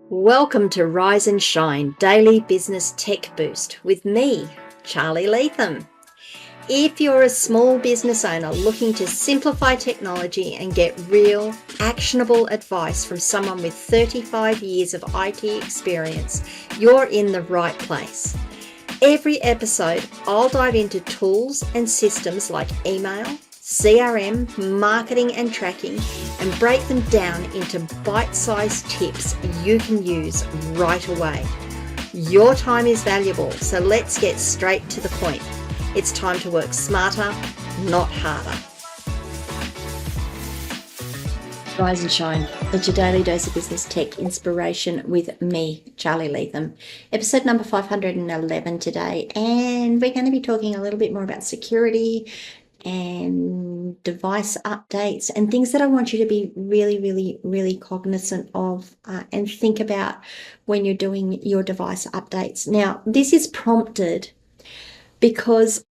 Welcome to Rise and Shine Daily Business Tech Boost with me, Charly Leetham. If you're a small business owner looking to simplify technology and get real, actionable advice from someone with 35 years of IT experience, you're in the right place. Every episode, I'll dive into tools and systems like email, CRM, marketing and tracking, and break them down into bite-sized tips you can use right away. Your time is valuable, so let's get straight to the point. It's time to work smarter, not harder. Rise and Shine. It's your daily dose of business tech inspiration with me, Charly Leetham. Episode number 511 today, and we're going to be talking a little bit more about security and device updates and things that I want you to be really cognizant of and think about when you're doing your device updates. Now, this is prompted because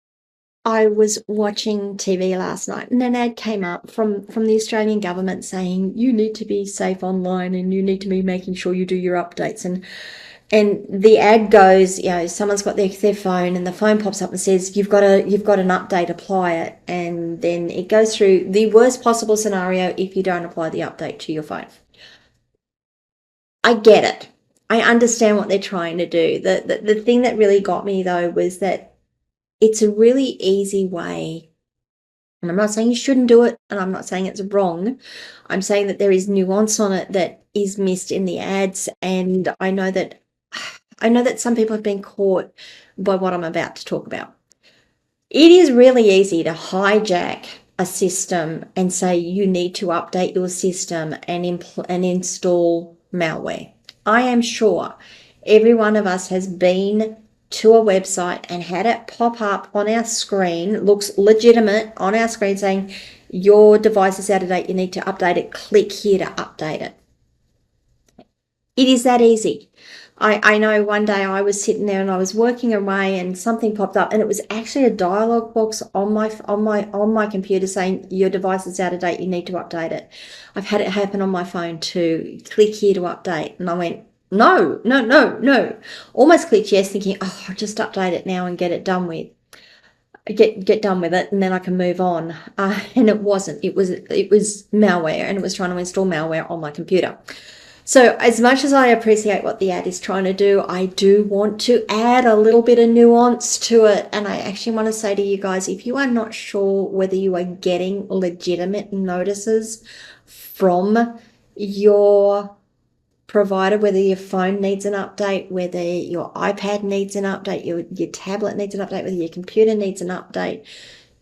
I was watching TV last night and an ad came up from the Australian government saying you need to be safe online and you need to be making sure you do your updates. And the ad goes, someone's got their phone and the phone pops up and says, you've got an update, apply it. And then it goes through the worst possible scenario if you don't apply the update to your phone. I get it. I understand what they're trying to do. The thing that really got me though was that it's a really easy way. And I'm not saying you shouldn't do it, and I'm not saying it's wrong. I'm saying that there is nuance on it that is missed in the ads. And I know that some people have been caught by what I'm about to talk about. It is really easy to hijack a system and say you need to update your system and install malware. I am sure every one of us has been to a website and had it pop up on our screen, looks legitimate on our screen saying your device is out of date, you need to update it, click here to update it. It is that easy. I know one day I was sitting there and I was working away and something popped up and it was actually a dialog box on my computer saying your device is out of date, you need to update it. I've had it happen on my phone too. Click here to update. And I went, no. Almost clicked yes, thinking, I'll just update it now and get it done with. Get done with it and then I can move on. And it wasn't. It was malware, and it was trying to install malware on my computer. So as much as I appreciate what the ad is trying to do, I do want to add a little bit of nuance to it. And I actually want to say to you guys, if you are not sure whether you are getting legitimate notices from your provider, whether your phone needs an update, whether your iPad needs an update, your tablet needs an update, whether your computer needs an update,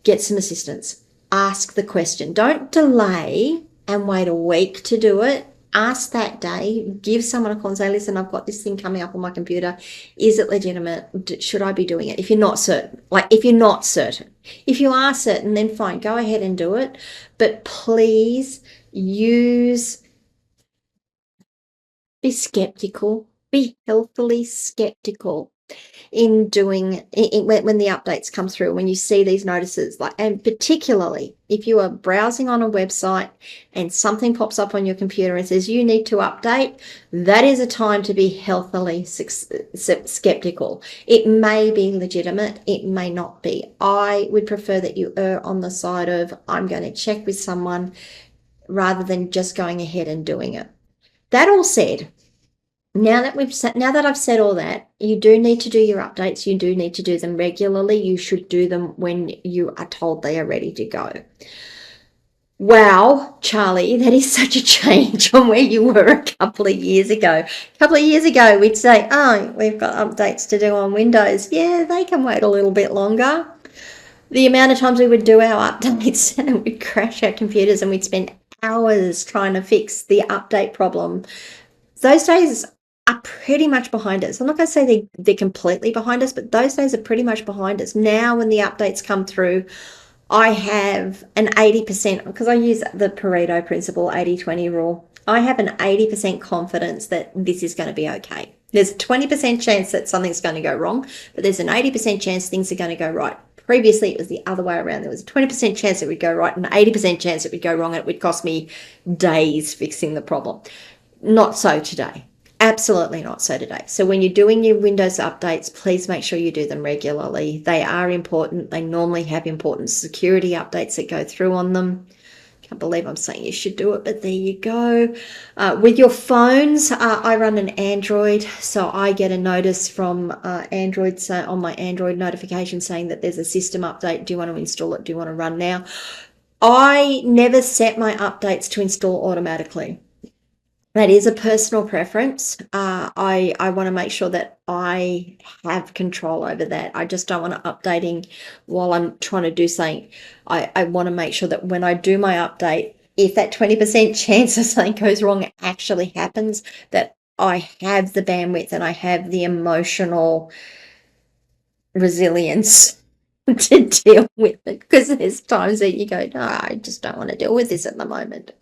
get some assistance. Ask the question. Don't delay and wait a week to do it. Ask that day, give someone a call and say, listen, I've got this thing coming up on my computer. Is it legitimate? Should I be doing it? If you're not certain, if you are certain, then fine, go ahead and do it. But please be skeptical, be healthily skeptical in doing when the updates come through, when you see these notices, and particularly if you are browsing on a website and something pops up on your computer and says you need to update, that is a time to be healthily skeptical. It may be legitimate, it may not be. I would prefer that you err on the side of I'm going to check with someone rather than just going ahead and doing it. That all said, now that I've said all that, you do need to do your updates. You do need to do them regularly. You should do them when you are told they are ready to go. Wow, Charly, that is such a change from where you were a couple of years ago. A couple of years ago, we'd say, we've got updates to do on Windows. Yeah, they can wait a little bit longer. The amount of times we would do our updates and we'd crash our computers and we'd spend hours trying to fix the update problem. Those days are pretty much behind us. I'm not going to say they're completely behind us, but those days are pretty much behind us. Now when the updates come through, I have an 80%, because I use the Pareto principle, 80-20 rule. I have an 80% confidence that this is going to be okay. There's a 20% chance that something's going to go wrong, but there's an 80% chance things are going to go right. Previously, it was the other way around. There was a 20% chance it would go right and an 80% chance it would go wrong, and it would cost me days fixing the problem. Not so today. Absolutely not so today. So when you're doing your Windows updates, please make sure you do them regularly. They are important. They normally have important security updates that go through on them. Can't believe I'm saying you should do it, but there you go. With your phones, I run an Android, so I get a notice from Android on my Android notification saying that there's a system update. Do you want to install it? Do you want to run now? I never set my updates to install automatically. That is a personal preference. I want to make sure that I have control over that. I just don't want to updating while I'm trying to do something. I want to make sure that when I do my update, if that 20% chance of something goes wrong actually happens, that I have the bandwidth and I have the emotional resilience to deal with it. Because there's times that you go, no, I just don't want to deal with this at the moment.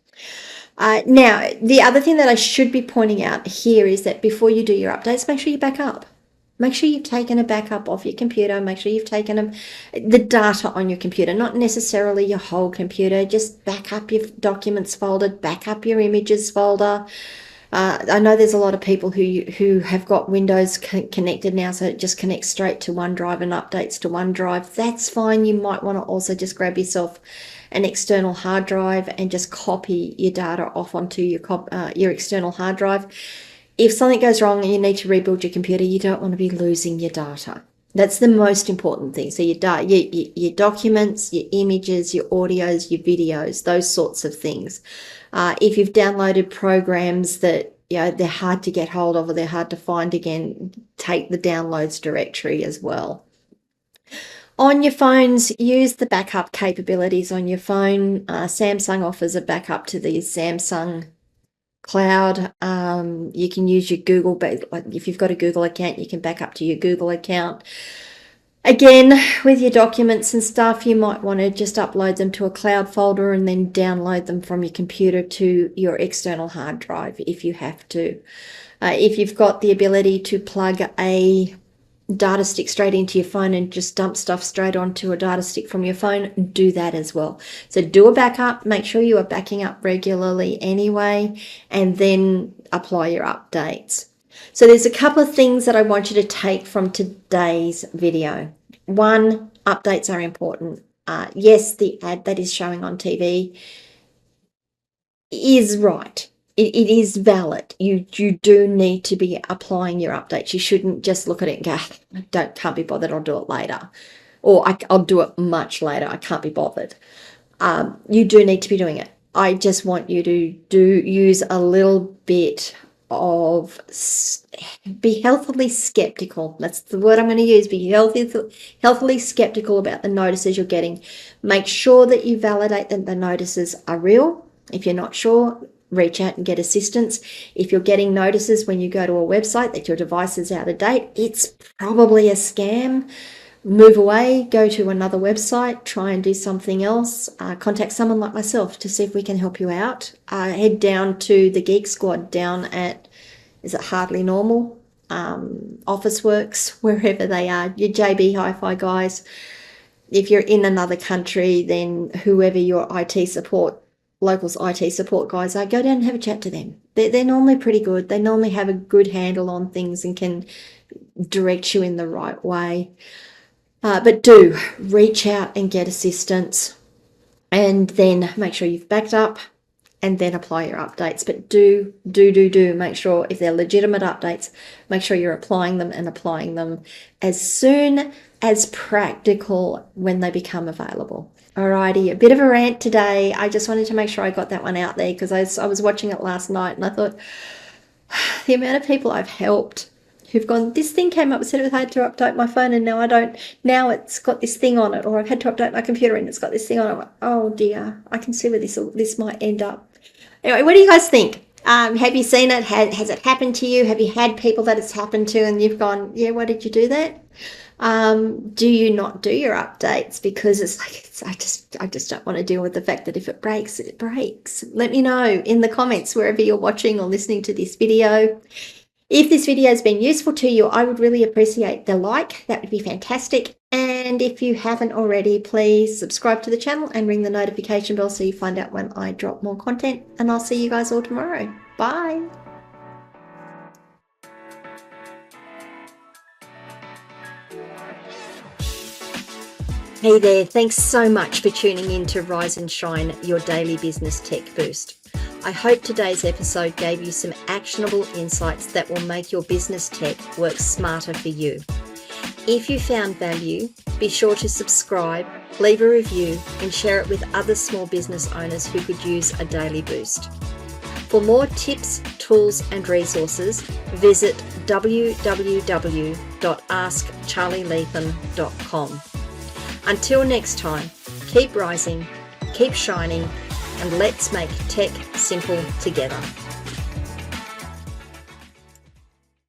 Now, the other thing that I should be pointing out here is that before you do your updates, make sure you back up. Make sure you've taken a backup off your computer. Make sure you've taken the data on your computer, not necessarily your whole computer. Just back up your documents folder, back up your images folder. I know there's a lot of people who have got Windows connected now, so it just connects straight to OneDrive and updates to OneDrive. That's fine. You might want to also just grab yourself an external hard drive and just copy your data off onto your external hard drive. If something goes wrong and you need to rebuild your computer, you don't want to be losing your data. That's the most important thing. So your documents, your images, your audios, your videos, those sorts of things. If you've downloaded programs that they're hard to get hold of or they're hard to find again, take the downloads directory as well. On your phones, use the backup capabilities on your phone. Samsung offers a backup to the Samsung Cloud. You can use your Google, if you've got a Google account, you can back up to your Google account. Again, with your documents and stuff, you might want to just upload them to a cloud folder and then download them from your computer to your external hard drive if you have to. If you've got the ability to plug a data stick straight into your phone and just dump stuff straight onto a data stick from your phone, do that as well. So do a backup, make sure you are backing up regularly anyway, and then apply your updates. So there's a couple of things that I want you to take from today's video. One, updates are important. Yes, the ad that is showing on TV is right. It is valid. You do need to be applying your updates. You shouldn't just look at it and go, can't be bothered, I'll do it later. Or I'll do it much later, I can't be bothered. You do need to be doing it. I just want you to use a little bit of, be healthily skeptical. That's the word I'm going to use. Be healthily skeptical about the notices you're getting. Make sure that you validate that the notices are real. If you're not sure, reach out and get assistance. If you're getting notices when you go to a website that your device is out of date, it's probably a scam. Move away, go to another website, try and do something else. Contact someone like myself to see if we can help you out. Head down to the Geek Squad down at, is it Hardly Normal? Officeworks, wherever they are, your JB Hi-Fi guys. If you're in another country, then whoever your IT support locals IT support guys are, go down and have a chat to them. They're normally pretty good. They normally have a good handle on things and can direct you in the right way. But do reach out and get assistance, and then make sure you've backed up and then apply your updates. But do make sure if they're legitimate updates, make sure you're applying them as soon as practical when they become available. Alrighty, a bit of a rant today. I just wanted to make sure I got that one out there because I was watching it last night and I thought the amount of people I've helped who've gone, this thing came up and said I had to update my phone and now I don't, now it's got this thing on it, or I've had to update my computer and it's got this thing on it. I'm like, oh dear, I can see where this might end up. Anyway, what do you guys think? Have you seen it? Has it happened to you? Have you had people that it's happened to and you've gone, yeah, why did you do that? Do you not do your updates because it's like, I just don't want to deal with the fact that if it breaks, it breaks. Let me know in the comments wherever you're watching or listening to this video. If this video has been useful to you, I would really appreciate the like. That would be fantastic. And if you haven't already, please subscribe to the channel and ring the notification bell so you find out when I drop more content. And I'll see you guys all tomorrow. Bye. Hey there, thanks so much for tuning in to Rise and Shine, your daily business tech boost. I hope today's episode gave you some actionable insights that will make your business tech work smarter for you. If you found value, be sure to subscribe, leave a review, and share it with other small business owners who could use a daily boost. For more tips, tools, and resources, visit www.askcharlyleetham.com. Until next time, keep rising, keep shining, and let's make tech simple together.